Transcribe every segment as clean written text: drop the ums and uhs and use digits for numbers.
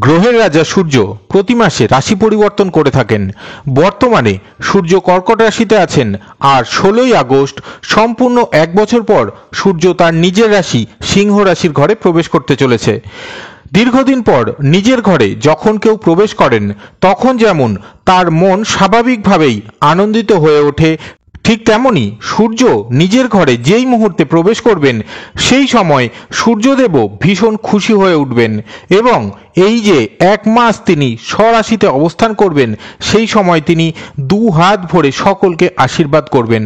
গ্রহের রাজা সূর্য প্রতি মাসে রাশি পরিবর্তন করে থাকেন। বর্তমানে সূর্য কর্কট রাশিতে আছেন, আর 16ই আগস্ট সম্পূর্ণ এক বছর পর সূর্য তার নিজের রাশি সিংহ রাশির ঘরে প্রবেশ করতে চলেছে। দীর্ঘদিন পর নিজের ঘরে যখন কেউ প্রবেশ করেন, তখন যেমন তার মন স্বাভাবিকভাবেই আনন্দিত হয়ে ওঠে, ঠিক তেমনি সূর্য নিজের ঘরে যেই মুহূর্তে প্রবেশ করবেন, সেই সময় সূর্যদেবও ভীষণ খুশি হয়ে উঠবেন এবং এই যে এক মাস তিনি স্বরাশিতে অবস্থান করবেন, সেই সময় তিনি দু হাত ভরে সকলকে আশীর্বাদ করবেন।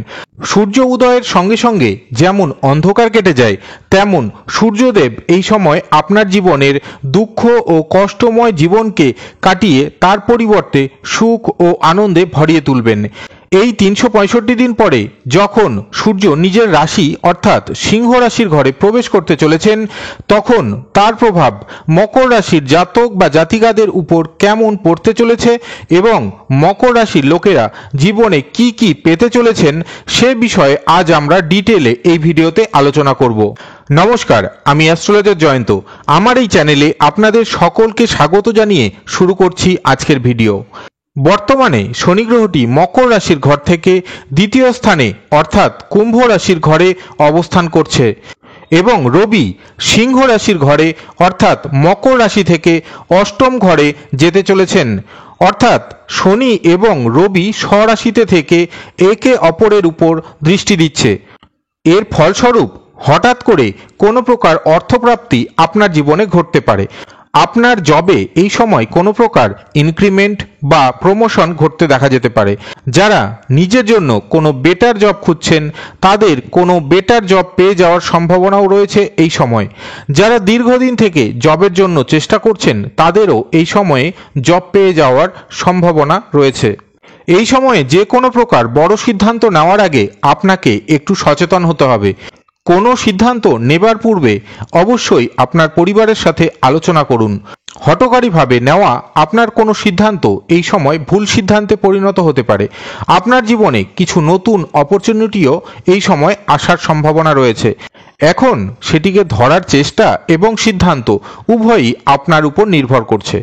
সূর্য উদয়ের সঙ্গে সঙ্গে যেমন অন্ধকার কেটে যায়, তেমন সূর্যদেব এই সময় আপনার জীবনের দুঃখ ও কষ্টময় জীবনকে কাটিয়ে তার পরিবর্তে সুখ ও আনন্দে ভরিয়ে তুলবেন। এই 365 দিন পরে যখন সূর্য নিজের রাশি অর্থাৎ সিংহ রাশির ঘরে প্রবেশ করতে চলেছেন, তখন তার প্রভাব মকর রাশির জাতক বা জাতিকাদের উপর কেমন পড়তে চলেছে এবং মকর রাশির লোকেরা জীবনে কি কি পেতে চলেছেন, সে বিষয়ে আজ আমরা ডিটেলে এই ভিডিওতে আলোচনা করব। নমস্কার, আমি অ্যাস্ট্রোলজার জয়ন্ত। আমার এই চ্যানেলে আপনাদের সকলকে স্বাগত জানিয়ে শুরু করছি আজকের ভিডিও। বর্তমানে শনি গ্রহটি মকর রাশির ঘর থেকে দ্বিতীয় স্থানে অর্থাৎ কুম্ভ রাশির ঘরে অবস্থান করছে এবং রবি সিংহ রাশির ঘরে অর্থাৎ মকর রাশি থেকে অষ্টম ঘরে যেতে চলেছেন। অর্থাৎ শনি এবং রবি স্বরাশিতে থেকে একে অপরের উপর দৃষ্টি দিচ্ছে। এর ফলস্বরূপ হঠাৎ করে কোনো প্রকার অর্থপ্রাপ্তি আপনার জীবনে ঘটতে পারে। আপনার জবে এই সময় কোনো প্রকার ইনক্রিমেন্ট বা প্রমোশন ঘটতে দেখা যেতে পারে। যারা নিজের জন্য কোনো বেটার জব খুঁজছেন, তাদের কোনো বেটার জব পেয়ে যাওয়ার সম্ভাবনাও রয়েছে এই সময়। যারা দীর্ঘদিন থেকে জবের জন্য চেষ্টা করছেন, তাদেরও এই সময়ে জব পেয়ে যাওয়ার সম্ভাবনা রয়েছে। এই সময়ে যে কোনো প্রকার বড় সিদ্ধান্ত নেওয়ার আগে আপনাকে একটু সচেতন হতে হবে। কোনো সিদ্ধান্ত নেবার পূর্বে অবশ্যই আপনার পরিবারের সাথে আলোচনা করুন। হঠকারীভাবে নেওয়া আপনার কোনো সিদ্ধান্ত এই সময় ভুল সিদ্ধান্তে পরিণত হতে পারে। আপনার জীবনে কিছু নতুন অপরচুনিটিও এই সময় আসার সম্ভাবনা রয়েছে। এখন সেটিকে ধরার চেষ্টা এবং সিদ্ধান্ত উভয়ই আপনার উপর নির্ভর করছে।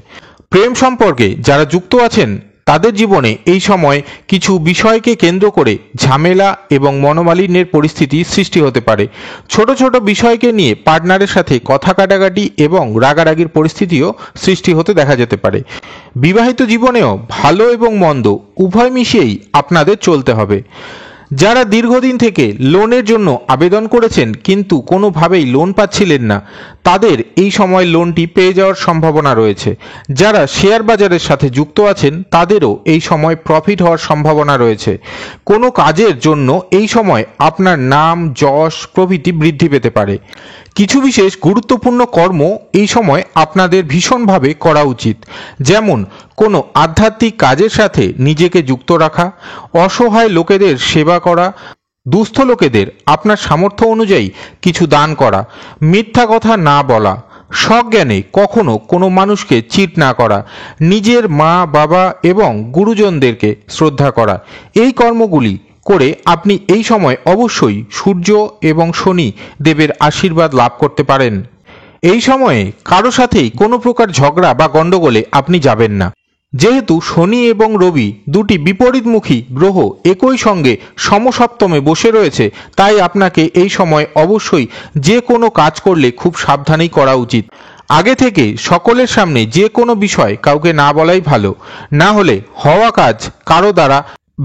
প্রেম সম্পর্কে যারা যুক্ত আছেন, তাদের জীবনে এই সময় কিছু বিষয়কে কেন্দ্র করে ঝামেলা এবং মনোমালিন্যের পরিস্থিতি সৃষ্টি হতে পারে। ছোট ছোট বিষয়কে নিয়ে পার্টনারের সাথে কথা কাটাকাটি এবং রাগারাগির পরিস্থিতিও সৃষ্টি হতে দেখা যেতে পারে। বিবাহিত জীবনেও ভালো এবং মন্দ উভয় মিশিয়েই আপনাদের চলতে হবে। যারা দীর্ঘদিন থেকে লোনের জন্য আবেদন করেছেন কিন্তু কোনোভাবেই লোন পাচ্ছিলেন না, তাদের এই সময় লোনটি পেয়ে যাওয়ার সম্ভাবনা রয়েছে। যারা শেয়ার বাজারের সাথে যুক্ত আছেন, তাদেরও এই সময় প্রফিট হওয়ার সম্ভাবনা রয়েছে। কোনো কাজের জন্য এই সময় আপনার নাম, যশ প্রভৃতি বৃদ্ধি পেতে পারে। কিছু বিশেষ গুরুত্বপূর্ণ কর্ম এই সময় আপনাদের ভীষণভাবে করা উচিত, যেমন কোনো আধ্যাত্মিক কাজের সাথে নিজেকে যুক্ত রাখা, অসহায় লোকেদের সেবা করা, দুস্থ লোকেদের আপনার সামর্থ্য অনুযায়ী কিছু দান করা, মিথ্যা কথা না বলা, সজ্ঞানে কখনো কোনো মানুষকে চিট না করা, নিজের মা বাবা এবং গুরুজনদেরকে শ্রদ্ধা করা। এই কর্মগুলি করে আপনি এই সময় অবশ্যই সূর্য এবং শনি দেবের আশীর্বাদ লাভ করতে পারেন। এই সময়ে কারো সাথেই কোনো প্রকার ঝগড়া বা গণ্ডগোলে আপনি যাবেন না। যেহেতু শনি এবং রবি দুটি বিপরীতমুখী গ্রহ একই সঙ্গে সমসপ্তমে বসে রয়েছে, তাই আপনাকে এই সময় অবশ্যই যে কোনো কাজ করলে খুব সাবধানেই করা উচিত। আগে থেকে সকলের সামনে যে কোনো বিষয় কাউকে না বলাই ভালো, না হলে হওয়া কাজ কারো দ্বারা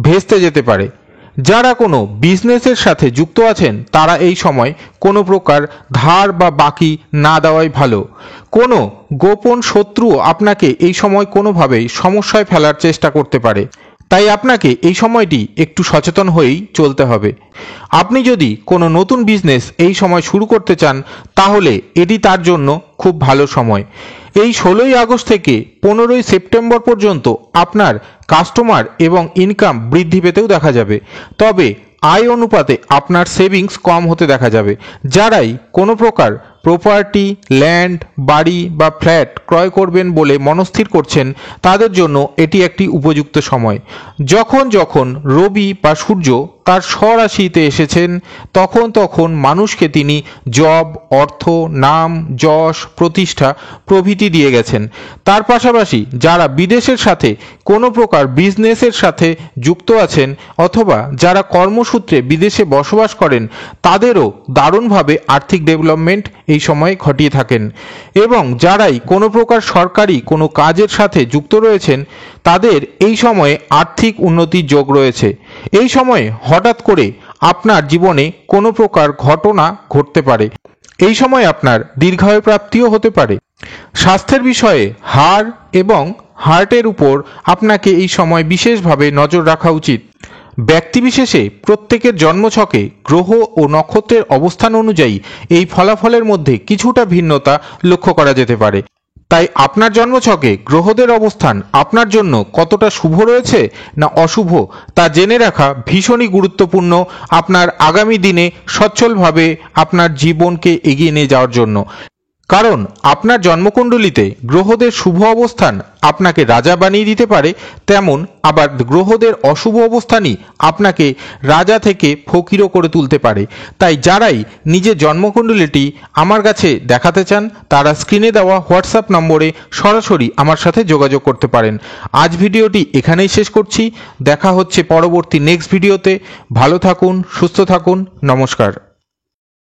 ভেস্তে যেতে পারে। যারা কোনো বিজনেসের সাথে যুক্ত আছেন, তারা এই সময় কোনো প্রকার ধার বা বাকি না দেওয়াই ভালো। কোনো গোপন শত্রু আপনাকে এই সময় কোনোভাবেই সমস্যায় ফেলার চেষ্টা করতে পারে, তাই আপনাকে এই সময়টি একটু সচেতন হয়েই চলতে হবে। আপনি যদি কোনো নতুন বিজনেস এই সময় শুরু করতে চান, তাহলে এটি তার জন্য খুব ভালো সময়। এই 16ই আগস্ট থেকে 15ই সেপ্টেম্বর পর্যন্ত আপনার কাস্টমার এবং ইনকাম বৃদ্ধি পেতেও দেখা যাবে, তবে আয় অনুপাতে আপনার সেভিংস কম হতে দেখা যাবে। যারাই কোনো প্রকার প্রপার্টি, ল্যান্ড, বাড়ি বা ফ্ল্যাট ক্রয় করবেন বলে মনস্থির করছেন, তাদের জন্য এটি একটি উপযুক্ত সময়। যখন যখন রবি বা সূর্য তার স্বরাশিতে এসেছেন, তখন তখন মানুষকে তিনি জব, অর্থ, নাম, যশ, প্রতিষ্ঠা প্রভৃতি দিয়ে গেছেন। তার পাশাপাশি যারা বিদেশের সাথে কোনো প্রকার বিজনেসের সাথে যুক্ত আছেন অথবা যারা কর্মসূত্রে বিদেশে বসবাস করেন, তাদেরও দারুণভাবে আর্থিক ডেভেলপমেন্ট এই সময় ঘটিয়ে থাকেন। এবং যারাই কোনো প্রকার সরকারি কোনো কাজের সাথে যুক্ত রয়েছেন, তাদের এই সময়ে আর্থিক উন্নতির যোগ রয়েছে। এই সময়ে হঠাৎ করে আপনার জীবনে কোনো প্রকার ঘটনা ঘটতে পারে। এই সময় আপনার দীর্ঘায়ু প্রাপ্তিও হতে পারে। স্বাস্থ্যের বিষয়ে হাড় এবং হার্টের উপর আপনাকে এই সময় বিশেষভাবে নজর রাখা উচিত। ব্যক্তিবিশেষে প্রত্যেকের জন্মছকে গ্রহ ও নক্ষত্রের অবস্থান অনুযায়ী এই ফলাফলের মধ্যে কিছুটা ভিন্নতা লক্ষ্য করা যেতে পারে। তাই আপনার জন্মছকে গ্রহদের অবস্থান আপনার জন্য কতটা শুভ রয়েছে না অশুভ তা জেনে রাখা ভীষণই গুরুত্বপূর্ণ আপনার আগামী দিনে সচ্ছলভাবে আপনার জীবনকে এগিয়ে নিয়ে যাওয়ার জন্য। কারণ আপনার জন্মকুণ্ডলিতে গ্রহদের শুভ অবস্থান আপনাকে রাজা বানিয়ে দিতে পারে, তেমন আবার গ্রহদের অশুভ অবস্থানই আপনাকে রাজা থেকে ফকিরও করে তুলতে পারে। তাই যারাই নিজের জন্মকুণ্ডলিটি আমার কাছে দেখাতে চান, তারা স্ক্রিনে দেওয়া হোয়াটসঅ্যাপ নম্বরে সরাসরি আমার সাথে যোগাযোগ করতে পারেন। আজ ভিডিওটি এখানেই শেষ করছি। দেখা হচ্ছে পরবর্তী নেক্সট ভিডিওতে। ভালো থাকুন, সুস্থ থাকুন, নমস্কার।